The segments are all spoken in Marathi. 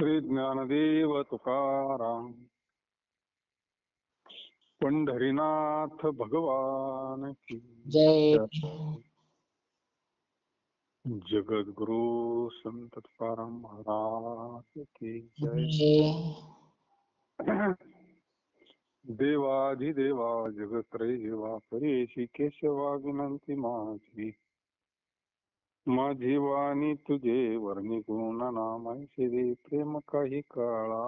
श्री ज्ञानदेव तुकाराम पंढरीनाथ भगवान की जय. जगद्गुरु संत तुकाराम महाराज की जय. जय. देवाधिदेवा जगत्रयेवा परेशी केशवा विनंती माझी. माझी वाणी तुझे वर्णी गुण नामांचे दे प्रेम काही काळा.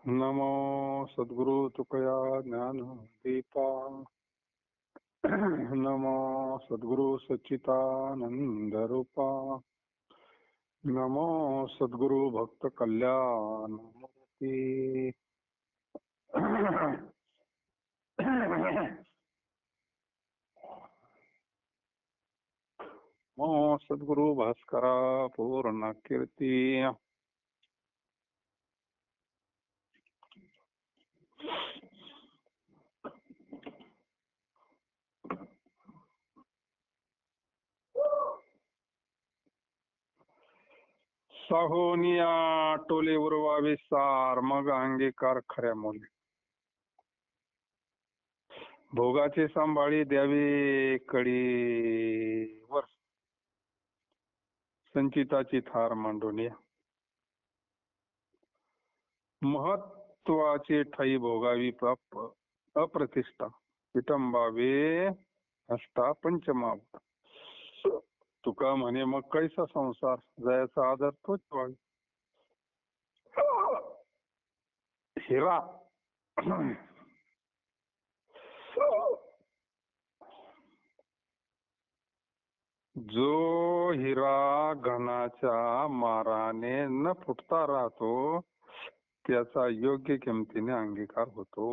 नमो सद्गुरु तुकया ज्ञान दीपा. नमो सद्गुरु सच्चिदानंद रूपा. नमो सद्गुरु भक्त कल्याण मूर्ती. नमो सद्गुरु भास्करा पूर्ण कीर्ती. साहोनिया टोले उरवावे सार मग अंगीकार खऱ्या मुली. भोगाचे सांभाळी द्यावी कडीवर संचिताची थार मांडून. महत्वाचे ठाई भोगावी अप्रतिष्ठा विटंबावे हस्ता पंचमाव. तुका म्हणे मग कैसा संसार जयाचा आदर तोच व्हावी. हिरा जो हिरा घनाच्या माराने न फुटता राहतो त्याचा योग्य किमतीने अंगीकार होतो.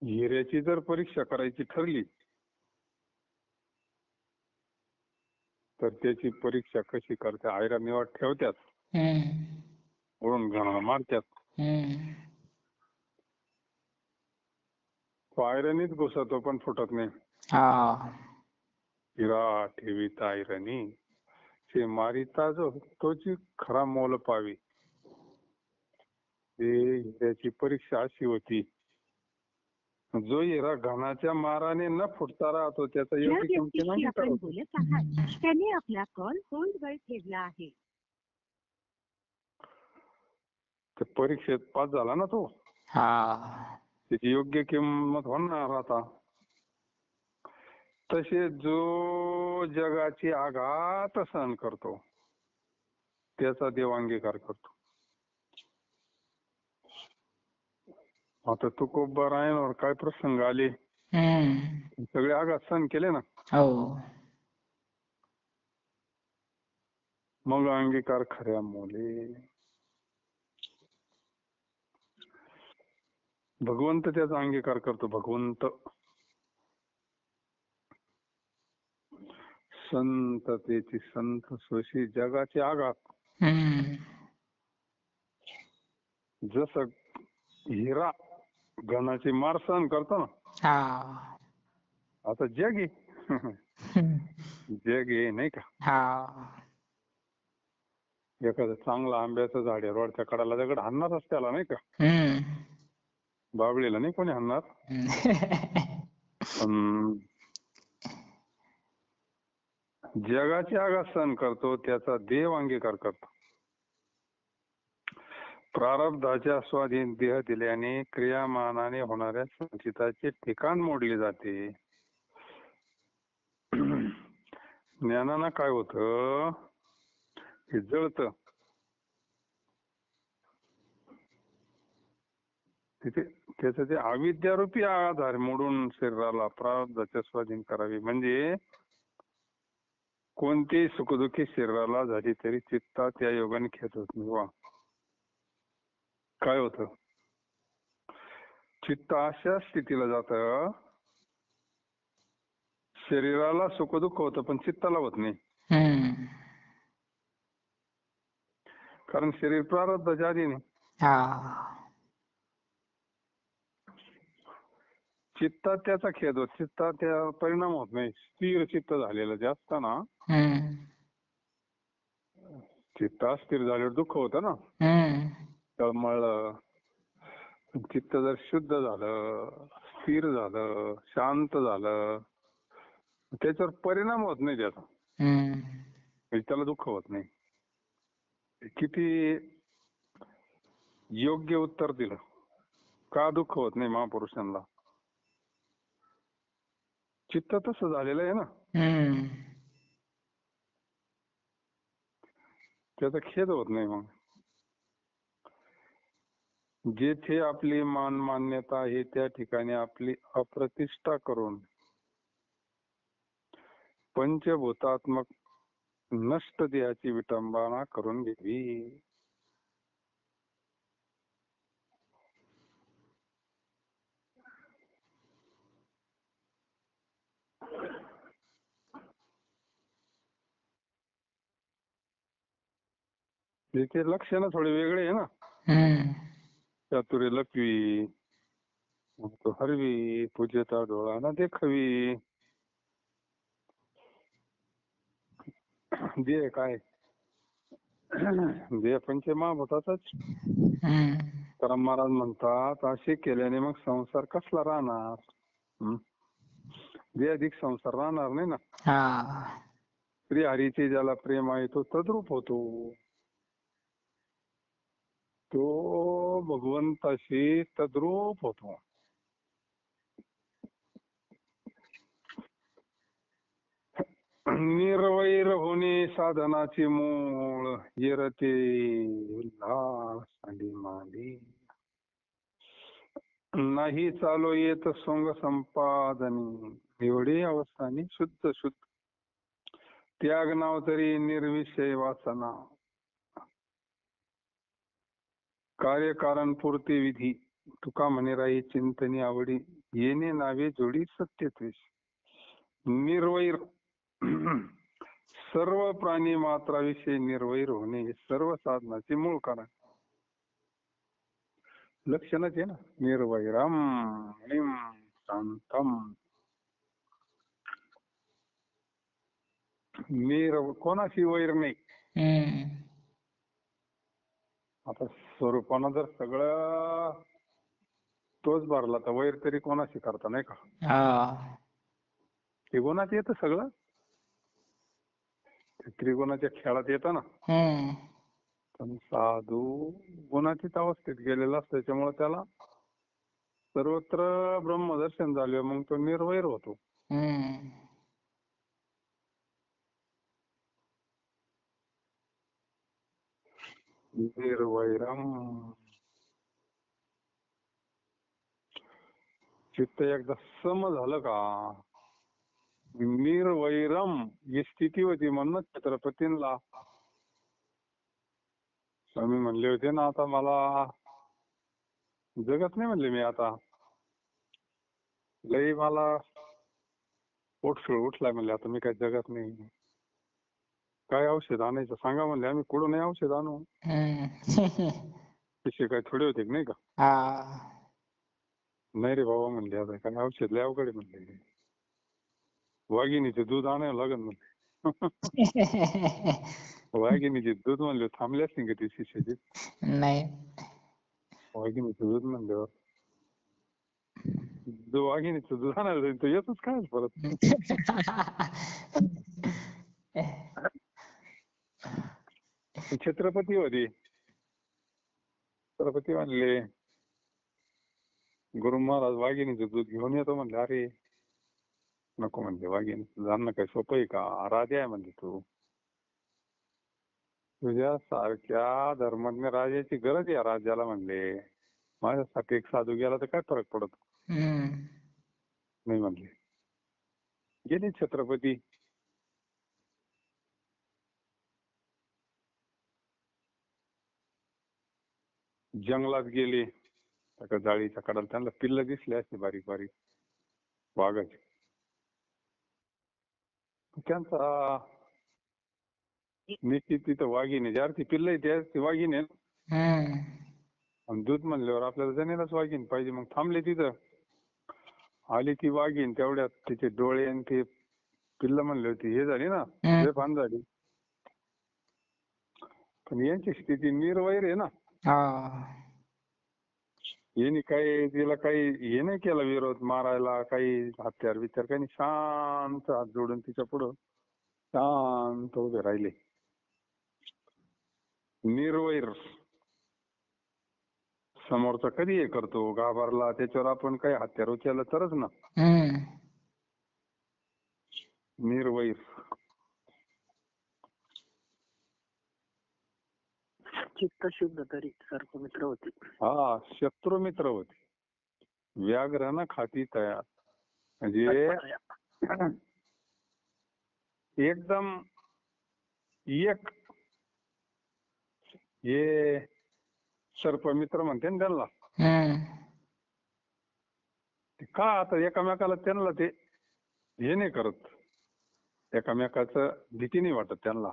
हिऱ्याची जर परीक्षा करायची ठरली तर त्याची परीक्षा कशी करते. आयरा निवाट ठेवतात, ओढून घाणा मारतात. तो आयरनीच घुसतो पण फुटत नाही. हिरा ठेवीता आयरणी ते मारिता जो तोची खरा मोल पावी. त्याची परीक्षा अशी होती, जो हिरा घनाच्या माराने न फुटता राहतो त्याचा योग्य किमतीने त्याने आपला कॉल होल्डवर ठेवला आहे. परीक्षेत पास झाला ना तो, त्याची योग्य किंमत होणार आता. तसे जो जगाची आघात सहन करतो त्याचा देव अंगीकार करतो. आता तुकोबारायांवर काय प्रसंग आले, सगळे आघात सहन केले ना. मग अंगीकार खऱ्या मोले. भगवंत त्याचा अंगीकार करतो. भगवंत संततेची संत सोशी जगाचे आघात. जस हिरा घनाची मार सहन करतो ना, आता जग आहे जग आहे नाही का. एखादं चांगलं आंब्याचं झाड आहे, रोडच्या कडाला दगड हाणणारच त्याला नाही का. बाबळीला नाही कोणी हाणणार. पण जगाची आघात सहन करतो त्याचा देव अंगीकार करतो. प्रारब्धाच्या स्वाधीन देह दिल्याने क्रियामानाने होणाऱ्या संचिताचे ठिकाण मोडले जाते. ज्ञानानं काय होतं, हे जळतं. तिथे त्याचं ते अविद्यारूपी आधार मोडून शरीराला प्रारब्धाच्या स्वाधीन करावी. म्हणजे कोणतीही सुखदुःखी शरीराला झाली तरी चित्ता त्या योगाने खेचत नाही. वा काय होतं, चित्त अशा स्थितीला जात, शरीराला सुखदुःख होतं पण चित्ताला होत नाही. कारण शरीर प्रारब्धाच्या अधीन आहे. चित्तात त्याचा खेद होत, चित्तात त्या परिणाम होत नाही. स्थिर चित्त झालेलं जे असतं ना, हम्म. चित्त अस्थिर झाल्यावर दुःख होतं ना, हम्म. तळमळलं. चित्त जर शुद्ध झालं, स्थिर झालं, शांत झालं, त्याच्यावर परिणाम होत नाही त्याचा, हम्म. म्हणजे त्याला दुःख होत नाही. किती योग्य उत्तर दिलं. का दुःख होत नाही महापुरुषांना? चित्त तसं झालेलं आहे ना, हम्म. त्याचा खेद होत नाही. मग जेथे आपली मान मान्यता आहे त्या ठिकाणी आपली अप्रतिष्ठा करून पंचभूतात्मक नष्ट देहाची विटंबना करून घ्यावी. त्याचे लक्षण थोडे वेगळे आहे ना. हम्म. चातुर्य लपवी, मग तो हरवी, पूजेचा डोळा ना देखवी. देह काय? देह पंचमहाभूताचाच. हम्म. तर महाराज म्हणतात असे केल्याने मग संसार कसला राहणार? हं? देह अधिक संसार राहणार नाही ना. हा. श्री हरीचे ज्याला प्रेम आहे तो तद्रूप होतो. तो भगवंताशी तद्रूप होतो. निर्वैर होणे साधनाचे मूळ, येरते उल्हास माली. नाही चालो येत सोंग संपादनी, एवढी अवस्थानी शुद्ध शुद्ध. त्याग नाव तरी निर्विषय वासना, कार्यकारण पूर्ती विधी. तुका म्हणे राही चिंतनी आवडी, येणे नावे जोडी सत्यत्वेश. निर्वैर सर्व प्राणी मात्राविषयी निर्वैर होणे हे सर्व साधनाचे मूळ कारण. लक्षणच आहे ना, निर्वैरम निम शांतम. कोणाशी वैर नाही. हम्म. आता स्वरूपानं जर सगळं तोच भरला तर वैर तरी कोणाशी करता, नाही का? हा. त्रिगुणात येतं सगळं, त्रिगुणाच्या खेळात येतं ना. हम्म. पण साधू गुणातीत अवस्थेत गेलेला असतो, त्याच्यामुळे त्याला सर्वत्र ब्रह्मदर्शन झाले, मग तो निर्वैर होतो. हम्म. निर्वैरम. चित्त एकदा सम झालं का, निर्वैरम ही स्थिती होती. म्हणून छत्रपतींना स्वामी म्हणले होते ना, आता मला जगत नाही म्हणले मी, आता लई मला पोटसूळ उठलाय म्हणले, आता मी काही जगत नाही. काय औषध आणायचं सांगा म्हणले. आम्ही कुठून नाही औषध आणू, हम्म. तसे काय थोडे होते की नाही का? हा. नाही रे बाबा म्हणले, आता काय औषध लय अवघड आहे म्हणले. वाघिणीचे दूध आणायला लागेल म्हणले. वाघिणीचे दूध म्हणले थांबले असतील का ते शिष्याचे? नाही. वाघिणीचं दूध म्हणल्यावर जो वाघिणीचं दूध आणायला जाईल तो येतच काय परत. छत्रपती होते. छत्रपती म्हणले गुरु महाराज वाघिणीचं दूध घेऊन येतो म्हणले. अरे नको म्हणले, वाघिणीचं जाणं काय सोपं आहे का? राजा आहे म्हणले तू. तुझ्या सारख्या धर्मज्ञ राजाची गरज आहे राज्याला म्हणले. माझ्यासाठी एक साधू गेला तर काय फरक पडतो? हम्म. नाही म्हणले. गेले छत्रपती. जंगलात गेले, त्या जाळीच्या कडाला त्यांना पिल्ल दिसले असते बारीक बारीक वाघाचे. त्यांचा निश्चित तिथं वाघिणी ज्या ती पिल्ल आहे ती वाघिणी आहे. हम्म. आणि दूध म्हणल्यावर आपल्याला जनेलाच वाघीण पाहिजे. मग थांबले तिथं आली ती वाघीण, तेवढ्यात तिचे डोळे आणि ते पिल्ल म्हणले होती हे झाली ना, बेभान झाली. पण यांची स्थिती निर्वैर आहे ना. हा. यांनी काही तिला काही हे नाही केला विरोध, मारायला काही हत्यार बित्यार काही नाही. शांत हात जोडून तिच्या पुढं शांत उभे राहिले, निर्वैर. समोरचा कधी हे करतो, घाबरला त्याच्यावर आपण काही हत्यार उचललं तरच ना. निर्वैर. चित्त शुद्ध तरी सर्प मित्र होते. हा, शत्रू मित्र होते. व्याघ्र न खाती तयार. म्हणजे एकदम एक. हे सर्पमित्र म्हणते ना त्यांना. का आता एकामेकाला त्यांना ते हे नाही करत, एकामेकाचं भीती नाही वाटत त्यांना.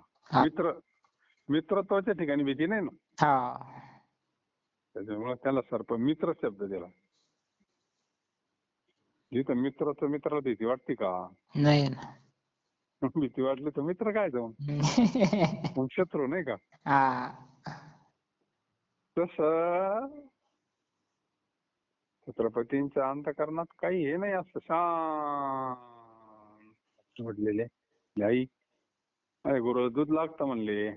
मित्रत्वाच्या ठिकाणी भीती नाही ना, त्याच्यामुळे त्याला सर्पमित्र शब्द दिला. जिथं मित्राला भीती वाटते का? नाही ना. भीती वाटली तर मित्र काय जाऊन मग शत्रू नाही का. तस छत्रपतींच्या अंतःकरणात काही हे नाही, असं शांत म्हटलेले. आई अरे गुरु दूध लागतं म्हणले.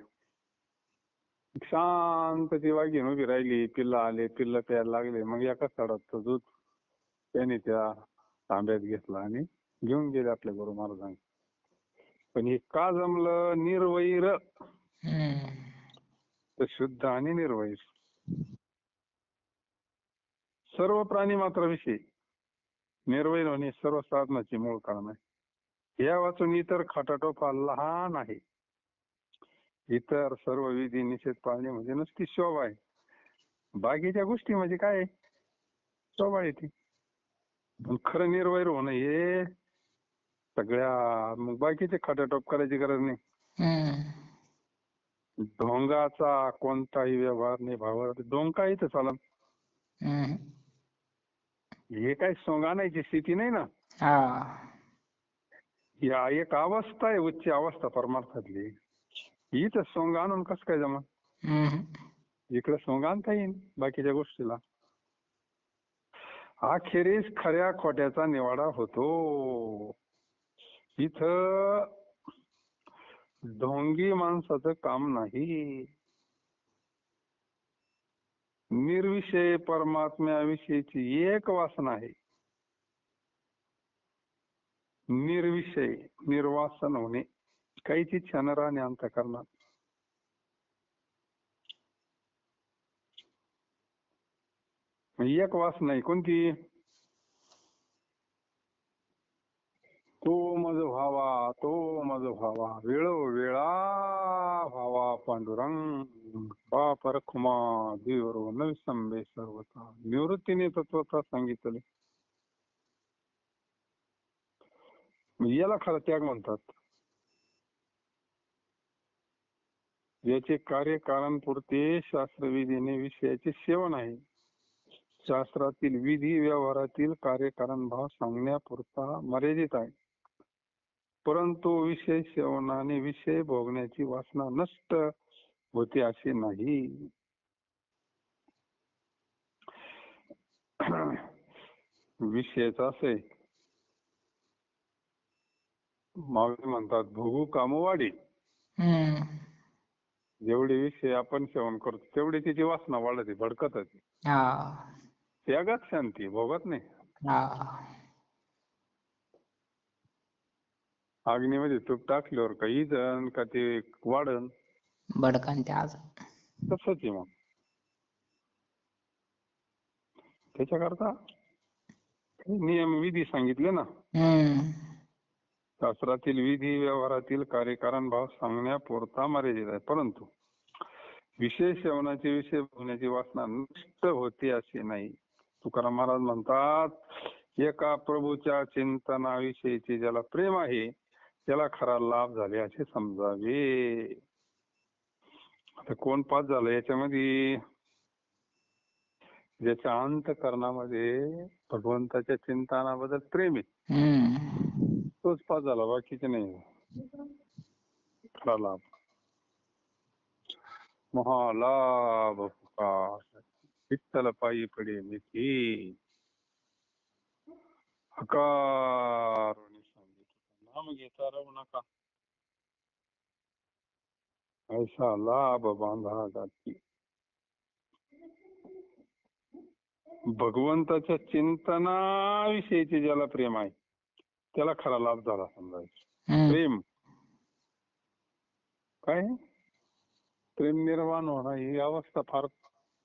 शांत ती वाघीण उभी राहिली, पिल्ल आले, पिल्ल प्यायला लागले. मग एका सडाचं दूध त्याने त्या तांब्यात घेतलं आणि घेऊन गेले आपल्या गुरु महाराजांनी. पण हे का जमलं? निर्वैर. तर शुद्ध आणि निर्वैर. सर्व प्राणी मात्र विषयी निर्वैर होणे सर्व साधनाचे मूळ कारण आहे. या वाचून इतर खटाटोपा लहान आहे. इतर सर्व विधी निषेध पाळणे म्हणजे नुसती शोभा आहे. बाकीच्या गोष्टी म्हणजे काय, शोभा आहे ती. पण खरं निर्वैर होणं हे सगळ्या, मग बाकीचे खटाटोप करायची गरज नाही. ढोंगाचा कोणताही व्यवहार नाही भावा. ढोंग इथं चालत. हे काय सोंग आणायची स्थिती नाही ना. या एक अवस्था आहे, उच्च अवस्था परमार्थातली. इथं सोंग आणून कसं काय जमा? इकडे सोंग आणता येईल बाकीच्या गोष्टीला. अखेरीस खऱ्या खोट्याचा निवाडा होतो. इथं ढोंगी माणसाचं काम नाही. निर्विषय परमात्म्याविषयीची एक वासना आहे. निर्विषय, निर्वासन होणे, काहीच इच्छा न राहणे अंतःकरणात. एक वासना आहे कोणती? तो मज व्हावा, तो मज व्हावा, वेळोवेळा व्हावा पांडुरंग. बाप रखुमा देवरो नविसंबे सर्वता. निवृत्तीने तत्वता सांगितले. याला खरा त्याग म्हणतात. याचे कार्य कारण पुरते शास्त्रविधीने विषयाचे सेवन आहे. शास्त्रातील विधी व्यवहारातील कार्यकारण भाव सांगण्यापुरता मर्यादित आहे. परंतु विषय सेवनाने विषय भोगण्याची वासना नष्ट होते असे नाही. विषयाचं असे मागे म्हणतात भोगू कामवाडी. जेवढे विषय आपण सेवन करतो तेवढी तिची वासना वाढते, भडकत. त्यागात शांती, भोगत नाही. अग्नीमध्ये तूप टाकल्यावर काही जण का ते वाढन भडकन ते आज. तसंच आहे. मग त्याच्याकरता नियम विधी सांगितले ना. शास्त्रातील विधी व्यवहारातील कार्यकारण भाव सांगण्यापुरता मर्यादित आहे. परंतु विषय सेवनाचे विषय भोगण्याची वासना नष्ट होते असे नाही. तुकाराम महाराज म्हणतात एका प्रभूच्या चिंतनाविषयीचे ज्याला प्रेम आहे त्याला खरा लाभ झाले असे समजावे. आता कोण पास झालं याच्यामध्ये? ज्याच्या अंतःकरणामध्ये भगवंताच्या चिंतनाबद्दल प्रेम आहे, हम्म. तोच पास झाला, बाकीचे नाही. खरा लाभ महालाभ पुकार विठ्ठल पायी पडे मिठी हकारुनी सांगितलं नाम घेता राहू नका, ऐसा लाभ बांधा जाती. भगवंताच्या चिंतनाविषयीचे ज्याला प्रेम आहे त्याला खरा लाभ झाला समजायचं. हम्म. प्रेम काय, प्रेम निर्माण होणं ही अवस्था फार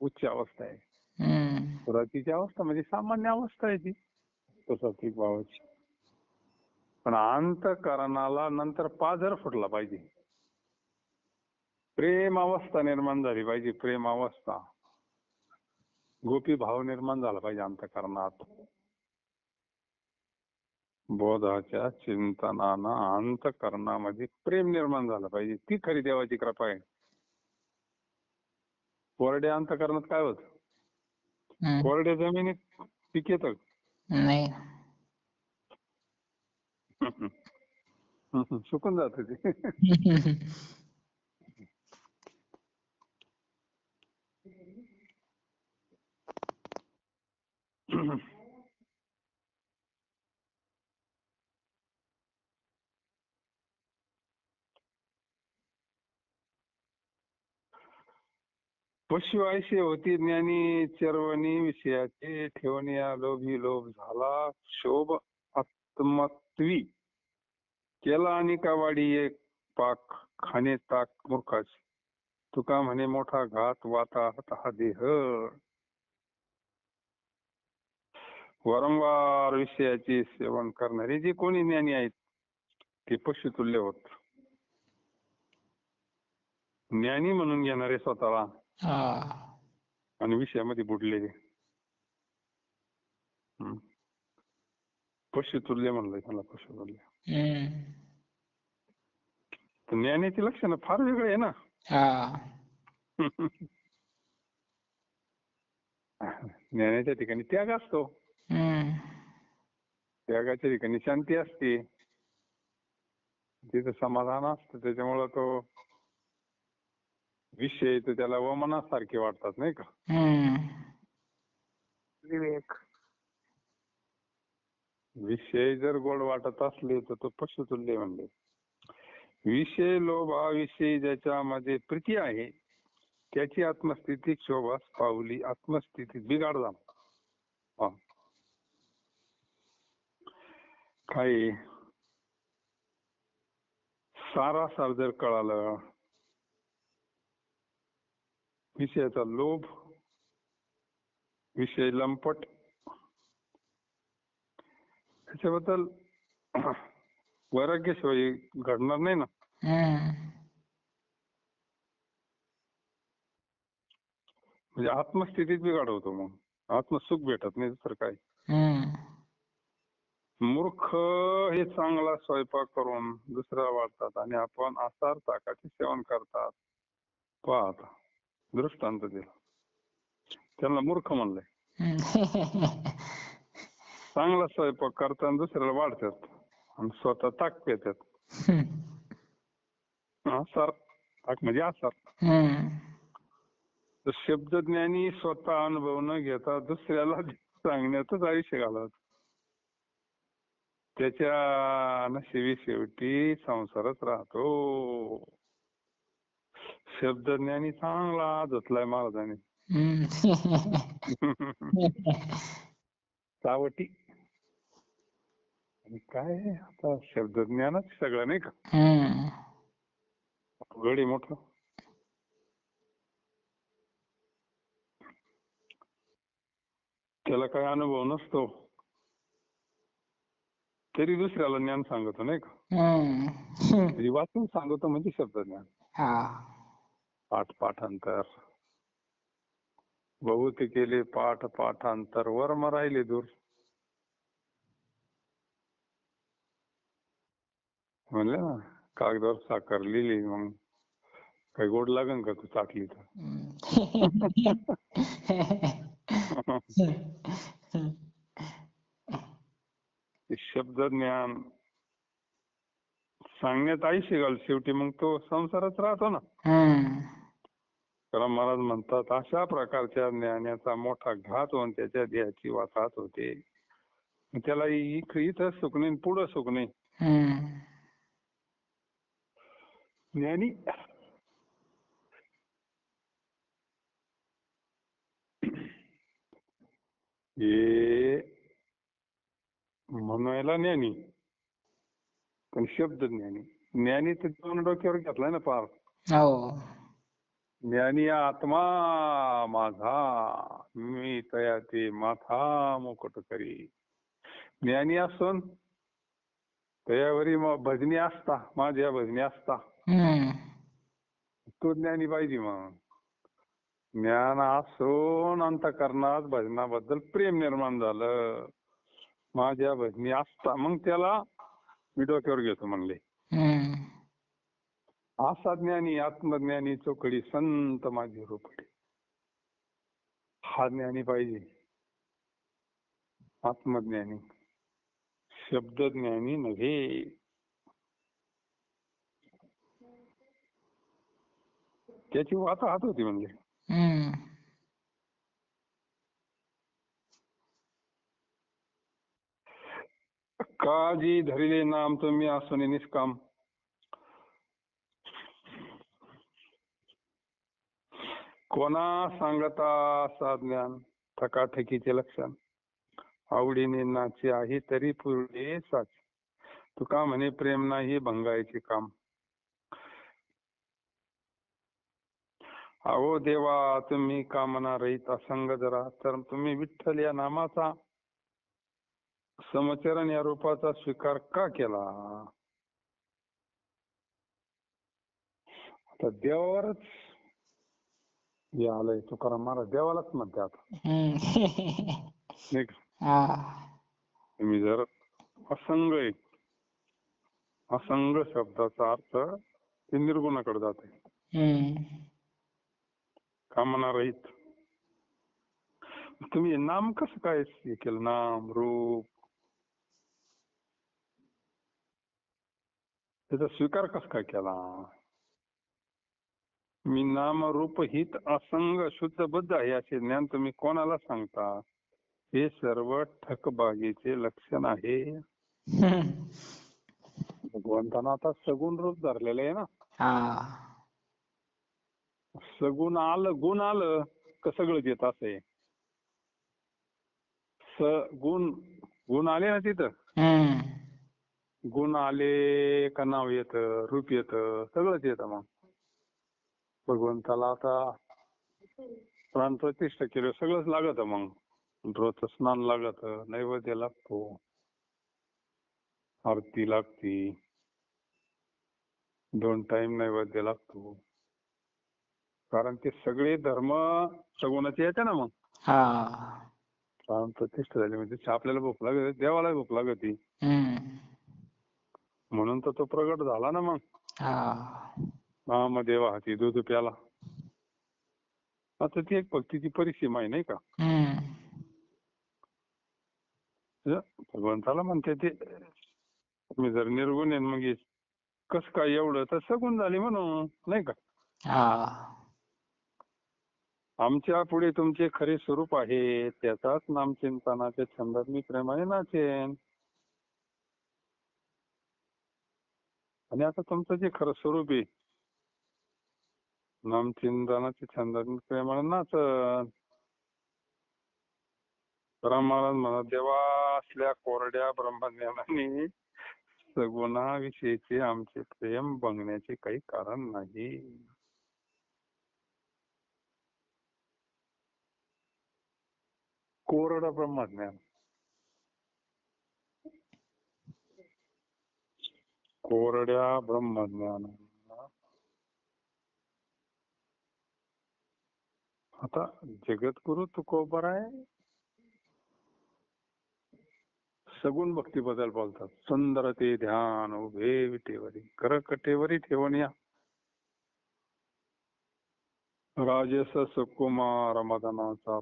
उच्च अवस्था आहे. हम्म. सुरुवातीची अवस्था म्हणजे सामान्य अवस्था आहे ती सात्विक भावाची, पण अंतःकरणाला नंतर पाझर फुटला पाहिजे, प्रेम अवस्था निर्माण झाली पाहिजे. प्रेम अवस्था, गोपी भाव निर्माण झाला पाहिजे अंतःकरणात. बोधाच्या चिंतनानं अंतःकरणामध्ये प्रेम निर्माण झालं पाहिजे. ती खरी देवाची कृपा आहे. कोरड्या अंतःकरणात काय होत, हम्म. कोरड्या जमिनीत पीक येतं नाही. सुकून जात ते. पशु ऐसे होती ज्ञानी चरवणी विषयाचे ठेवणी लोभी लोभ झाला शोभ आत्मत्वी केला आणि कावाडी एक पाक खाणे ताक मूर्खाचे तुका म्हणे मोठा घात वाता हा देह. वारंवार विषयाचे सेवन करणारे जे कोणी ज्ञानी आहेत ते पशुतुल्य होत. ज्ञानी म्हणून घेणारे स्वतःला हा. आणि विषयामध्ये बुडलेले पशुतुल्य म्हणलंय त्याला, पशुतुल्य. हम्म. तर ज्ञानाची लक्षणं फार वेगळे आहे ना. हा. ज्ञानाच्या ठिकाणी त्याग असतो, हम्म. त्यागाच्या ठिकाणी शांती असते, तिथं समाधान असतं. त्याच्यामुळं तो विषय तर त्याला वमनासारखे वाटतात नाही का. हम्म. विवेक. विषय जर गोड वाटत असले तर तो पशुतुल्य म्हणले. विषय लोभाविषयी ज्याच्यामध्ये प्रीती आहे त्याची आत्मस्थिती शोभास पावली, आत्मस्थितीत बिघाड झाला. काही सारासार जर कळालं, विषयाचा लोभ, विषय लंपट, त्याच्याबद्दल वैराग्याशिवाय घडणार नाही ना. हम्म. म्हणजे आत्मस्थितीत बिघाड होतो, मग आत्मसुख भेटत नाही दुसरं काय. हम्म. मूर्ख हे चांगला स्वयंपाक करून दुसऱ्याला वाढतात आणि आपण आसार ताकाचे सेवन करतात. पाहता दृष्टांत दिला, त्यांना मूर्ख म्हणलंय. चांगला स्वयंपाक करताना दुसऱ्याला वाढतात आणि स्वतः ताक पितात. आसार, ताक म्हणजे आसार. तर शब्दज्ञानी स्वतः अनुभव न घेता दुसऱ्याला सांगण्यातच आयुष्य घालवत. त्याच्या नशिबी शेवटी संसारच राहतो. शब्दज्ञानी चांगला धुतलाय महाराजांनी. सावटी. आणि काय आता शब्दज्ञानच सगळं नाही का. गडी मोठं. त्याला काय अनुभव नसतो तरी दुसऱ्याला ज्ञान सांगतो नाही का. वाचून सांगतो म्हणजे शब्दज्ञान. पाठ पाठांतर बहुत केले, पाठ पाठांतर वर्म राहिले दूर. म्हणले ना कागदावर साखर लिहिली, मग काही गोड लागन का तू चाटली तर. ते शब्द ज्ञान सांगण्यात आयुष्य घाल, शेवटी मग तो संसारच राहतो ना. हम्म. तुकाराम महाराज म्हणतात, अशा प्रकारच्या ज्ञानाचा मोठा घात होऊन त्याच्या देहाची वाताहत होते. त्याला इथं सुख नाही, पुढं सुख नाही. हम्म. ज्ञानी हे म्हणायला ज्ञानी, पण शब्द ज्ञानी. ज्ञानी तर दोन डोक्यावर घेतलाय ना पार. हो. ज्ञानी आत्मा माझा, मी तया ते माथा मुकुट करी. ज्ञानी असून तयावरी भजनी असता, माझ्या भजनी असता, हम्म. तो ज्ञानी पाहिजे. मग ज्ञान असून अंतःकरणात भजनाबद्दल प्रेम निर्माण झालं, माझ्या भजनी असता, मग त्याला मी डोक्यावर घेतो म्हणले. हम्म. असा ज्ञानी, आत्मज्ञानी चोखडी संत माझी रोपडी. हा ज्ञानी पाहिजे, आत्मज्ञानी, शब्दज्ञानी नव्हे. त्याची वाताहत होती म्हणजे. हम्म. काजी धरिले नाम तुम्ही असून निष्काम. कोणा सांगता असा ज्ञान, थकाथकीचे लक्षण. आवडीने नाचे आहे तरी पुरले साच. तुका म्हणे प्रेम नाही भंगायचे काम. अहो देवा, तुम्ही कामना रहित असंग जरा, तर तुम्ही विठ्ठल या नामाचा, समचरण या रूपाचा स्वीकार का केला? आता देवावरच हे आलंय. तुकाराम महाराज देवालाच म्हणते आता, हम्म. नाही का? हा. तुम्ही जर असंग आहे, असंग शब्दाचा अर्थ ते निर्गुणाकडे जाते, हम्म. कामना रहित. तुम्ही हे नाम कसं काय हे केलं? नाम रूप त्याचा स्वीकार कसा काय केला? मी नाम रूप हित असंग शुद्ध बुद्ध आहे असे ज्ञान तुम्ही कोणाला सांगता? हे सर्व ठकबागीचे लक्षण आहे. भगवंतानं आता सगुण रूप धरलेलं आहे ना. हा. सगुण आलं, गुण आलं का सगळं येत असं. गुण गुण आले ना तिथं, हम्म. गुण आले का नाव येतं, रूप येतं, सगळंच येतं. मग भगवंताला आता प्राण प्रतिष्ठा केलं, सगळंच लागत. मग रोज स्नान लागत, नैवेद्य लागतो, आरती लागती, 2 टाइम नैवेद्य लागतो. कारण ते सगळे धर्म सगुणाचे येते ना. मग हा. प्राण प्रतिष्ठा झाली म्हणजे आपल्याला भूक लागत, देवाला भूक लागती, हम्म. म्हणून तर तो प्रगट झाला ना. मग हा. देवा हाती दूध प्याला. आता ती एक भक्तीची परिसीमा आहे, नाही का? हम्म. भगवंताला म्हणते ते, तुम्ही जर निर्गुण आहे मग कस काय एवढं, तर सगुण झाली म्हणून, नाही का? हा. आमच्या पुढे तुमचे खरे स्वरूप आहे, त्याचाच नामचिंतनाच्या छंदात मी प्रेमाने नाचेन. आणि आता तुमचं जे खरं स्वरूप आहे, नामचिंतनाच्या छंदात मी प्रेमाने नाचन. तुकाराम महाराज म्हणा, देवा असल्या कोरड्या ब्रह्मज्ञानाने सगुणाविषयीचे आमचे प्रेम बंगण्याचे काही कारण नाही. कोरडं ब्रह्मज्ञान, कोरड्या ब्रह्मज्ञान. आता जगद्गुरु तुकोबा आहे, सगुण भक्ती बद्दल बोलतात. सुंदर ते ध्यान उभे विटेवरी, करकटेवरी ठेवून या. राजस सुकुमार मदनाचा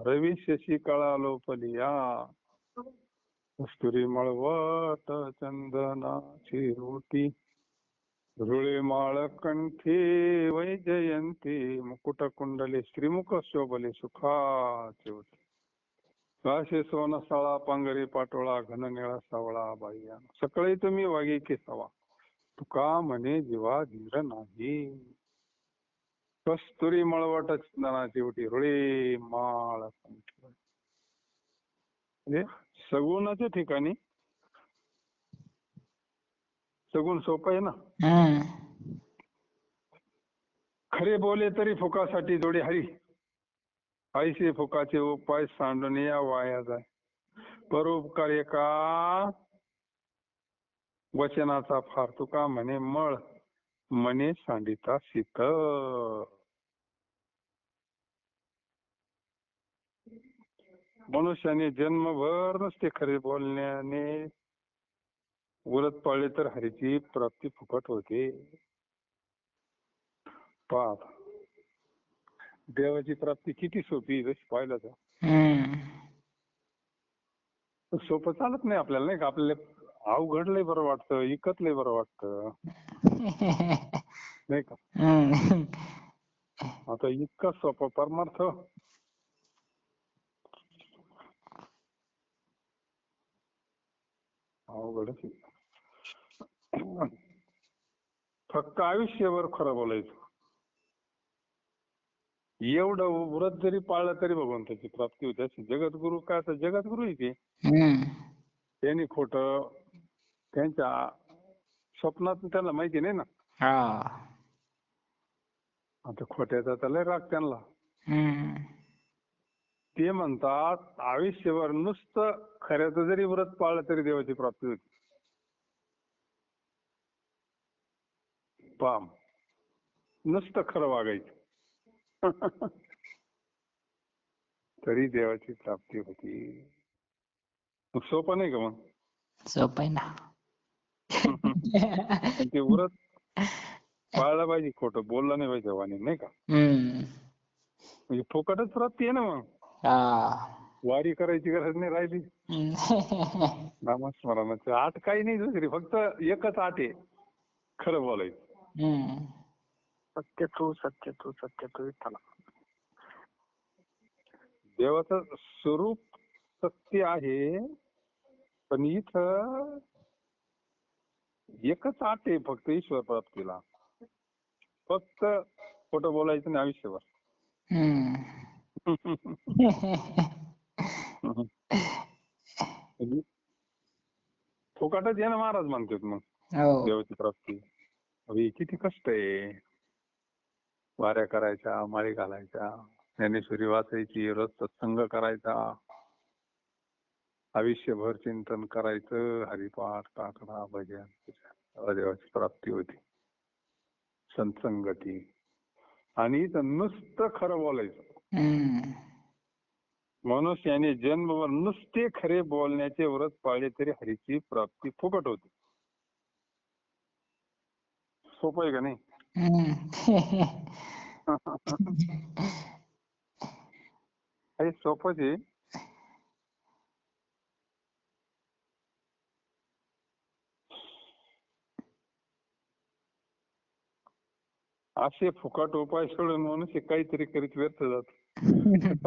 रवी शशी कळा लोपलिया. कस्तुरी मळवट चंदनाची रोटी, रुळे माळ कंठी वैजयंती, मुकुट कुंडले श्रीमुख शोभले सुखाचे होते. काशे सोन साळा पांगरी पाटोळा, घन निळा सावळा बाई सकळे तुम्ही वागी केसावा, तुका म्हणे जीवा धीर नाही. कस्तुरी मळवट चंदनाची ओटी, रुळे माळ कंठी. म्हणजे सगुणाच्या ठिकाणी सगुण सोपं आहे ना. खरे बोले तरी फुकासाठी जोडी हरी, ऐसे फुकाचे उपाय सांडून या वाया जाय. परोपकार एका वचनाचा फार, तुका म्हणे मळ म्हणे सांडिता शीत. मनुष्याने जन्मभर नुसते खरे बोलण्याने व्रत पाळले तर हरीची प्राप्ती फुकट होते. पाप देवाची प्राप्ती किती सोपी जशी पाहिलं तर सोपं चालत नाही आपल्याला, नाही का. आपल्याला अवघड लय बरं वाटतं, इकत लय बरं वाटतं, नाही का. आता इतका सोपा परमार्थ अवघडच आहे. फक्त आयुष्यभर खरं बोलायचं, एवढं व्रत जरी पाळलं तरी भगवंताची प्राप्ती होते. अशी जगद्गुरु काय, तर जगद्गुरु आहे ते. त्यांनी खोटं त्यांच्या स्वप्नात त्याला माहिती नाही ना. आता खोट्याचा तर लय राग त्यांना. ते म्हणतात आयुष्यभर नुसतं खऱ्याचं जरी व्रत पाळलं तरी देवाची प्राप्ती होती. पाम नुसतं खरं वागायचं तरी देवाची प्राप्ती होती. सोपं नाही का मग? सोपं आहे ना. ते व्रत पाळलं पाहिजे, खोटं बोललं नाही पाहिजे वाणी, नाही का. म्हणजे फुकटच प्राप्ती आहे ना मग. वारी करायची गरज नाही राहिली. नामस्मरणाची आठ काही नाही दुसरी, फक्त एकच आठ आहे, खरं बोलायचं. सत्य तू सत्य तू सत्य तू विठ्ठला. देवाचं स्वरूप सत्य आहे, पण इथं एकच आठ आहे फक्त ईश्वर प्राप्तीला. फक्त खोटं बोलायचं नाही आयुष्यभर. फुकटच आहे ना महाराज म्हणतात मग देवाची प्राप्ती. अरे किती कष्ट आहे. वाऱ्या करायच्या, माळी घालायच्या, ज्ञानेश्वरी वाचायची, रोज सत्संग करायचा, आयुष्यभर चिंतन करायचं, हरिपाठ, टाकडा, भजन, देवाची प्राप्ती होती, संतसंगती. आणि नुसतं खरं बोलायचं. मनुष्याने जन्मभर नुसते खरे बोलण्याचे व्रत पाळले तरी हरीची प्राप्ती फुकट होते. सोपं आहे का नाही? हे सोपंच आहे. असे फुकट उपाय सोडून मनुष्य काहीतरी करीत व्यर्थ जातो.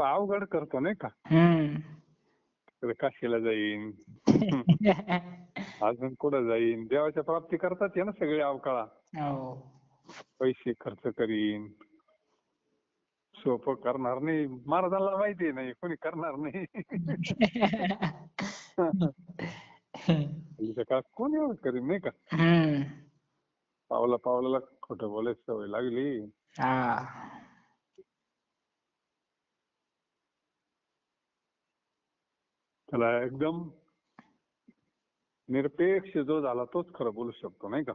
अवघड करतो नाही का. काशीला जाईन, अजून कुठं जाईन, देवाच्या प्राप्ती करतात ना सगळे अवकाळा. पैसे खर्च करीन, सोपं करणार नाही. महाराजांना माहिती नाही, कोणी करणार नाही. का कोण एवढं करीन नाही का. पावला पावलाला खोटं बोलायची सवय लागली. त्याला एकदम निरपेक्ष जो झाला तोच खरं बोलू शकतो नाही का.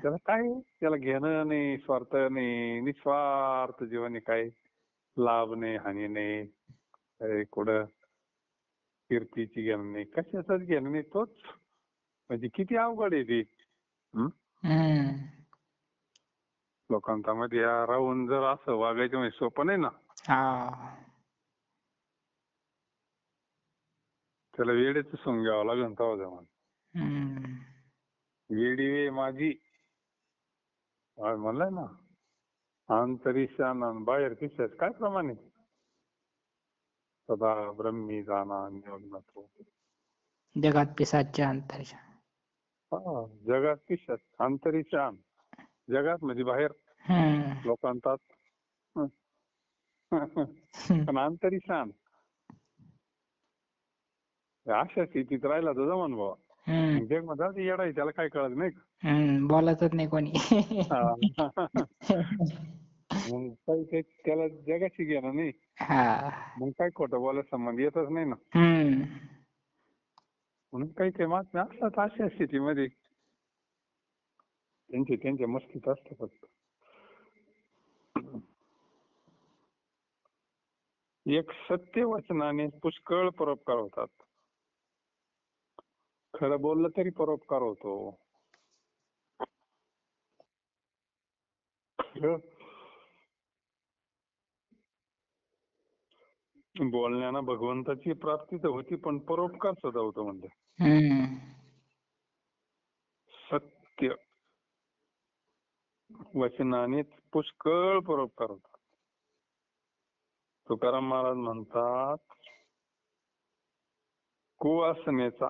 त्याला काय, त्याला घेणं नाही, स्वार्थ नाही, निस्वार्थ जीवन, काय लाभ नाही, हानी नाही, कुठं कीर्तीची घेणं नाही, कशाचाच घेणं नाही, तोच. म्हणजे किती अवघड आहे ते. लोकांच्या मध्ये राहून जर असं वागायचं म्हणजे सोपं नाही ना. त्याला वेळेच सोंग घ्यावं लागेल तेव्हा जमान. हम्म. वेडी वे माझी म्हणलंय ना, अंतरिक्षान बाहेर किशात काय प्रमाण आहे? सदा ब्रह्मी जाणा निमग्न तो. जगात पिसाच्या अंतरिक्ष. हा, जगात किशात अंतरिक्षान, जगात म्हणजे बाहेर हम्म. लोकांतात. पण अंतरिक्षान अशा स्थितीत राहिला तर जमान बाबा. हम्म. जग मध्ये येडा आहे, त्याला काय कळत नाही का? हम्म. बोलायचंच नाही कोणी. हा. मग काही त्याला जगाशी घेणं नाही. हा. मग काय खोटं बोलायला संबंध येतच नाही ना. हम्म. म्हणून काही महात्मे असतात अशा स्थितीमध्ये, त्यांच्या मस्तीत असतं फक्त. एक सत्य वचनाने पुष्कळ परोपकार होतात. खरं बोललं तरी परोपकार होतो. बोलण्यानं भगवंताची प्राप्ती तर होती, पण परोपकार सुद्धा होतो म्हणजे. हम्म. सत्य वचनाने पुष्कळ परोपकार होतात. तुकाराम महाराज म्हणतात, कुवासनेचा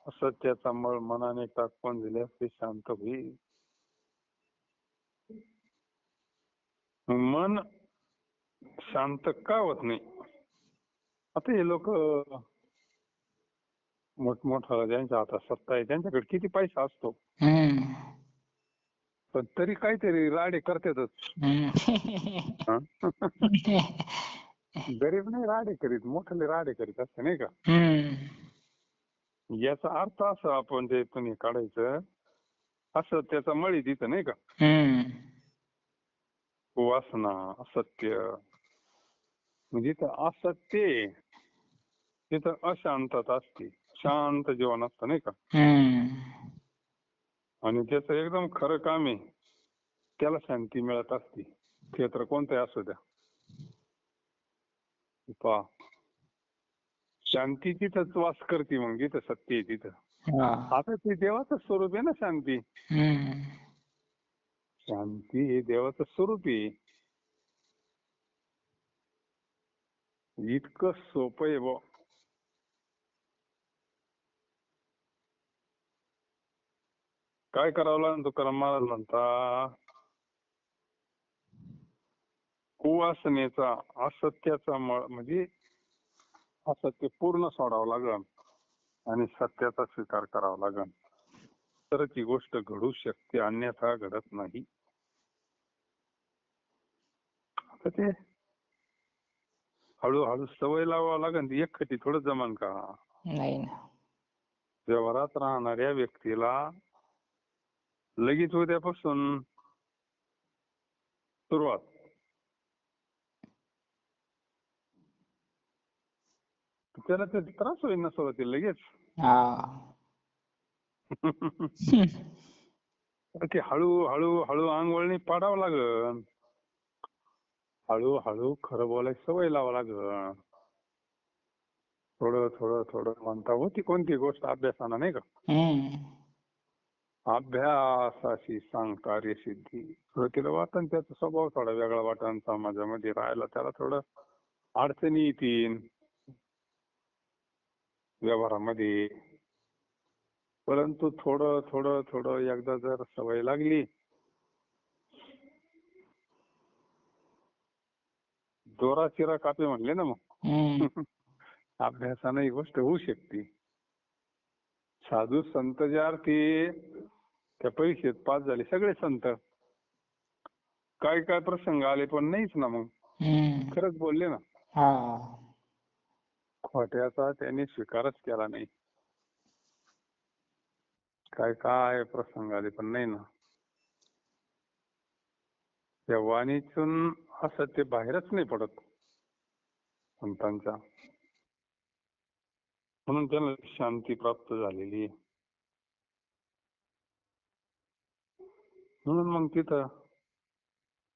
असत्याचा मळ मनाने टाकून दिल्यास ते शांत होईल. मन शांत का होत नाही? आता हे लोक मोठमोठं ज्यांच्या हातात सत्ता आहे त्यांच्याकडे किती पैसा असतो, हम्म. पण तरी काहीतरी राडे करतातच. हम्म. गरीब नाही राडे करीत, मोठे राडे करीत असते नाही का? हम्म. याचा अर्थ असा आपण ते तुम्ही काढायचं, असं त्याचा मळी तिथं नाही का? हम्म. वासना असत्य म्हणजे असत्य, तिथं अशांतता असते, शांत जीवन असतं नाही का? हम्म. आणि त्याचं एकदम खरं काम आहे, त्याला शांती मिळत असते. क्षेत्र कोणतंही असू द्या, पहा शांती तिथंच वास करते. मग जिथं सत्य आहे तिथं. हा. आता ते देवाचं स्वरूप आहे ना शांती. हम्म. शांती हे देवाचं स्वरूप आहे. इतकं सोपं आहे बुवा. काय करावं लागेल? तुकाराम महाराज म्हणता, कुवासनेचा असत्याचा मळ म्हणजे असत्य पूर्ण सोडावं लागेल आणि सत्याचा स्वीकार करावा लागेल, तर ती गोष्ट घडू शकते, अन्यथा घडत नाही. आता ते हळूहळू सवय लावावं लागेल. ती एकखटी थोडं जमान का? नाही ना. व्यवहारात राहणाऱ्या व्यक्तीला लगेच उद्यापासून सुरुवात, त्याला ते त्रास होईल ना सुरुवातीला लगेच. हा. ते हळूहळू अंगवळणी पाडावं लागल. हळूहळू खरं बोलायची सवय लावावं लागल. थोडं म्हणता होती कोणती गोष्ट अभ्यासानं नाही का? हम्म. अभ्यासाशी सांग कार्यसिद्धी. सुरुवातीला वाटण त्याचा स्वभाव थोडा वेगळा वाटण, समाजामध्ये राहायला त्याला थोडं अडचणी येतील व्यवहारामध्ये, परंतु थोडं एकदा जर सवय लागली, दोरा चिरा कापे म्हणले ना मग. हम्म. अभ्यासानं ही गोष्ट होऊ शकते. साधू संत जे आरती त्या परीक्षेत पास झाले सगळे संत, काय प्रसंग आले पण नाहीच ना मग. हम्म. खरंच बोलले ना. हा. खोट्याचा त्यांनी स्वीकारच केला नाही. काय प्रसंग आले पण नाही ना. त्या वाणीतून असं ते बाहेरच नाही पडत संतांच्या. म्हणून त्यांना शांती प्राप्त झालेली. म्हणून मग तिथं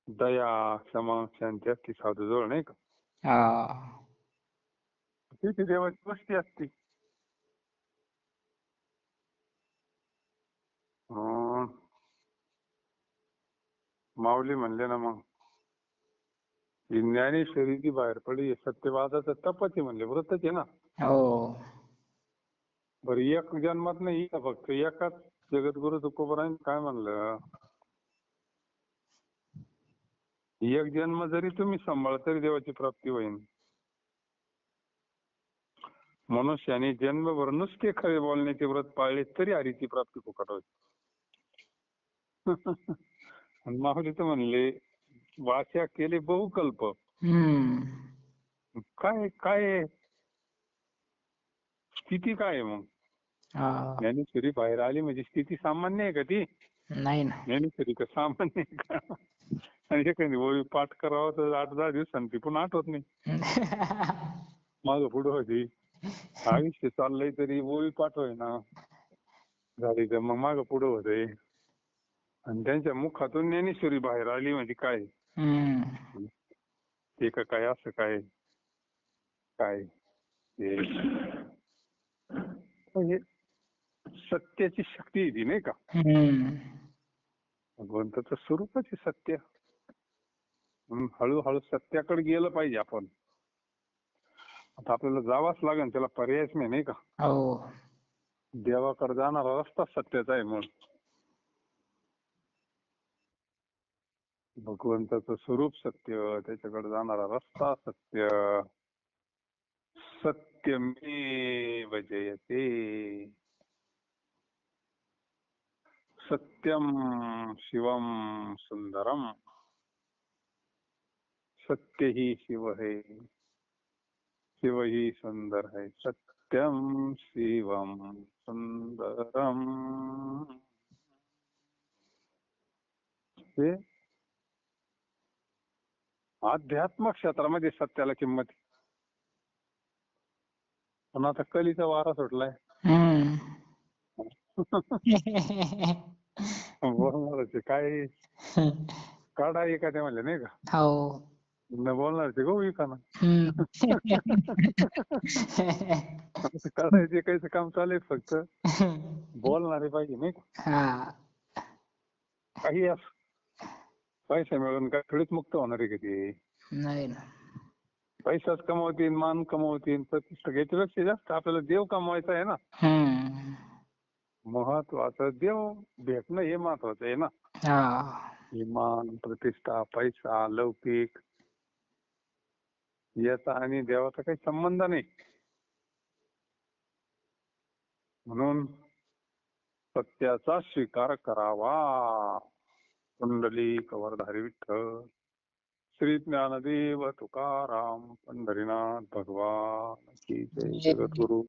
दया, क्षमा, शांती असते साधूजवळ नाही का? हा. तिथे देवाची वस्ती असते. माऊली म्हणले ना मग ही ज्ञानेश्वरी जी बाहेर पडली सत्यवादाचं तपच आहे म्हणले, व्रतच आहे ना. हो. बरं एक जन्मात नाही का फक्त एकाच जगद्गुरु तुकोबारायांनी काय म्हणलं, एक जन्म जरी तुम्ही सांभाळ तरी देवाची प्राप्ती होईल. मनुष्याने जन्मभर नुसते खरे बोलण्याचे व्रत पाळले तरी हरीची प्राप्ती फुकट होते. आणि माऊली तर म्हणले वाचा केले बहुकल्प. हम्म. काय काय स्थिती काय आहे मग? हा. ज्ञानेश्वरी बाहेर आली म्हणजे स्थिती सामान्य आहे का ती? नाही ना. ज्ञानेश्वरी का सामान्य आहे का? आणि एखादी ओळी पाठ करावं तर 8-10 दिवसांनी ती पुन्हा आठवत नाही. मागं पुढं होती, आयुष्य चाललंय तरी ओळी पाठ होईना झाली तर मग मागं पुढं होतंय. आणि त्यांच्या मुखातून ज्ञानेश्वरी बाहेर आली म्हणजे काय हम्म. ते का काय असं काय काय हे म्हणजे सत्याची शक्ती आहे ती नाही का? हम्म. भगवंताचं स्वरूपच आहे सत्य. म्हणून हळूहळू सत्याकडे गेलं पाहिजे आपण. आता आपल्याला जावंच लागेल, त्याला पर्यायच नाही का? हो. देवाकडे जाणारा रस्ता सत्याचा आहे. म्हणून भगवंताचं स्वरूप सत्य, त्याच्याकडे जाणारा रस्ता सत्य. सत्यमेव जयते. सत्यम शिवम सुंदरम. सत्य ही शिव है, शिव ही सुंदर है. सत्यम शिवम सुंदरम. हे अध्यात्म क्षेत्रामध्ये सत्याला किंमत आहे. पण आता कलीचा वारा सुटलाय. हम्म. बोलणारच काय काढा एखाद्या म्हणले नाही का? हो. न बोलणारचे गो विकाना. हम्म. काढायचे काहीच काम चालेल, फक्त बोलणारे पाहिजे नाही का? हा. काही पैसा मिळून काय थोडीच मुक्त होणार आहे कधी? नाही ना. पैसाच कमवतील, मान कमवतील, प्रतिष्ठा याच्यापेक्षा जास्त आपल्याला देव कमवायचा आहे ना. हम्म. महत्वाचं देव भेटणं हे महत्वाचं आहे ना. हा. मान, प्रतिष्ठा, पैसा, लौकिक याचा आणि देवाचा काही संबंध नाही. म्हणून सत्याचा स्वीकार करावा. कुंडलिक वरधारी विठ्ठल श्री ज्ञानदेव तुकाराम पंढरीनाथ भगवान की जय. जगद्गुरु